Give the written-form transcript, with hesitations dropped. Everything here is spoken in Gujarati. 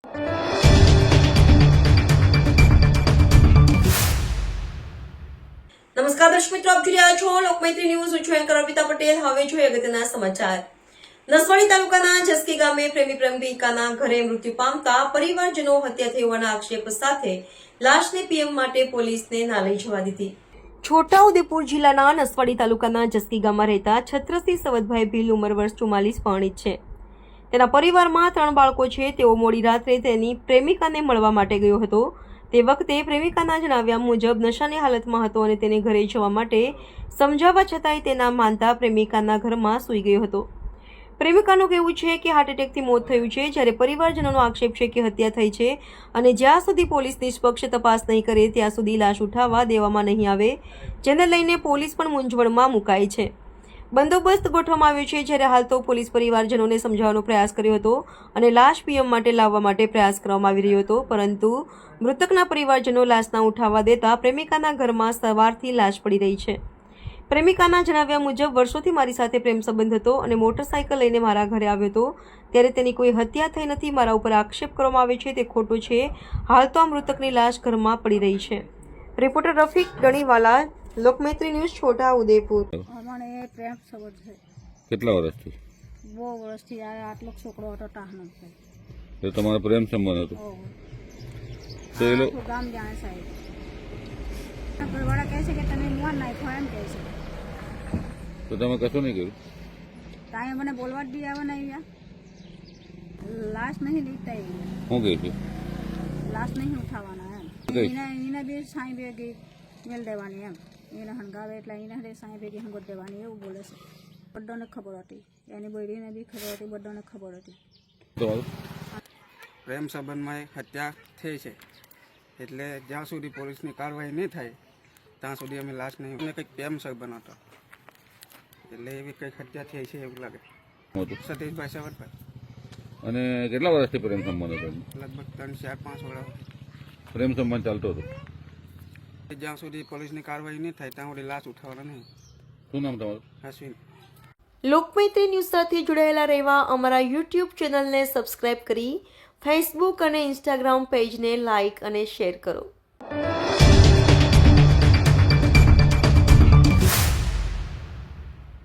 નમસ્કાર દર્શક મિત્રો, આપ જોઈ રહ્યા છો લોકમૈત્રી ન્યૂઝ. હું છું એન્કર અર્પિતા પટેલ. હવે જોઈએ અગત્યના સમાચાર. નસવાડી તાલુકાના જસકી ગામે પ્રેમિકાના ઘરે મૃત્યુ પામતા પરિવારજનો હત્યા થઈ હોવાના આક્ષેપ સાથે લાશને પીએમ માટે પોલીસને ના લઈ જવા દીધી. છોટાઉદેપુર જિલ્લાના નસવાડી તાલુકાના જસકી ગામમાં રહેતા છત્રસિંહ સવદભાઈ ભીલ ઉંમર વર્ષ 44 પરણિત છે. તેના પરિવારમાં 3 બાળકો છે. તેઓ મોડી રાત્રે તેની પ્રેમિકાને મળવા માટે ગયો હતો. તે વખતે પ્રેમિકાના જણાવ્યા મુજબ નશાની હાલતમાં હતો અને તેને ઘરે જવા માટે સમજાવવા છતાંય તેના માનતા પ્રેમિકાના ઘરમાં સૂઈ ગયો હતો. પ્રેમિકાનું કહેવું છે કે હાર્ટ એટેકથી મોત થયું છે, જ્યારે પરિવારજનોનો આક્ષેપ છે કે હત્યા થઈ છે અને જ્યાં સુધી પોલીસ નિષ્પક્ષ તપાસ નહીં કરે ત્યાં સુધી લાશ ઉઠાવવા દેવામાં નહીં આવે, જેને લઈને પોલીસ પણ મૂંઝવણમાં મુકાઈ છે. બંદોબસ્ત ગોઠવવામાં આવ્યો છે, જ્યારે હાલ તો પોલીસ પરિવારજનોને સમજાવવાનો પ્રયાસ કર્યો હતો અને લાશ પીએમ માટે લાવવા માટે પ્રયાસ કરવામાં આવી રહ્યો હતો, પરંતુ મૃતકના પરિવારજનો લાશ ના ઉઠાવવા દેતા પ્રેમિકાના ઘરમાં સવારથી લાશ પડી રહી છે. પ્રેમિકાના જણાવ્યા મુજબ વર્ષોથી મારી સાથે પ્રેમ સંબંધ હતો અને મોટરસાયકલ લઈને મારા ઘરે આવ્યો હતો, ત્યારે તેની કોઈ હત્યા થઈ નથી. મારા ઉપર આક્ષેપ કરવામાં આવે છે તે ખોટું છે. હાલ તો આ મૃતકની લાશ ઘરમાં પડી રહી છે. Reporter Rafiq Ganiwala, Lokmaitri news, Chhota Udepur. અમારે પ્રેમ સંબંધ છે. કેટલા વર્ષથી? બહુ વર્ષથી આટલો છોકરો હતો ટાહનો છે. તો તમારો પ્રેમ સંબંધ હતો? તો એ લોકો ગામ જાણે સાહેબ ઘરવાળા કહે છે કે તમે મોન નાખ્યો એમ કહે છે. તો તમે કશું નહીં કર્યું? ત્યાં મને બોલવા જ દી આવે ને અહીંયા લાશ નહીં લીધતા શું કહે છે? લાશ નહીં ઉઠાવવાના એમ. એને બી સાંઈ ભેગી મેલ દેવાની એમ. એને હંગાવે એટલે એને સાંઈ ભેગી હંગોત દેવાની એવું બોલે છે. બધાને ખબર હતી, એની બોડીને બી ખબર હતી, બધાને ખબર હતી. તમારું પ્રેમ સંબંધમાં હત્યા થઈ છે, એટલે જ્યાં સુધી પોલીસની કાર્યવાહી નહીં થાય ત્યાં સુધી અમે લાશ નહીં. અને કંઈક પ્રેમ સંબંધ હતો એટલે એવી કંઈક હત્યા થઈ છે એવું લાગે. સતીશભાઈ સવરભાઈ. અને કેટલા વર્ષથી પ્રેમ સંબંધ હતો? લગભગ 3, 4, 5 વર્ષ પ્રેમ સંબંધ ચાલતો હતો. જ્યાં સુધી પોલીસની કાર્યવાહી નહીં થાય ત્યાં સુધી લાશ ઉઠાવવાના નહીં. શું નામ તમારું? અશ્વિન. લોકમૈત્રી ન્યૂઝ સાથે જોડાયેલા રહેવા અમારા યુટ્યુબ ચેનલને સબસ્ક્રાઇબ કરી ફેસબુક અને ઇન્સ્ટાગ્રામ પેજને લાઇક અને શેર કરો.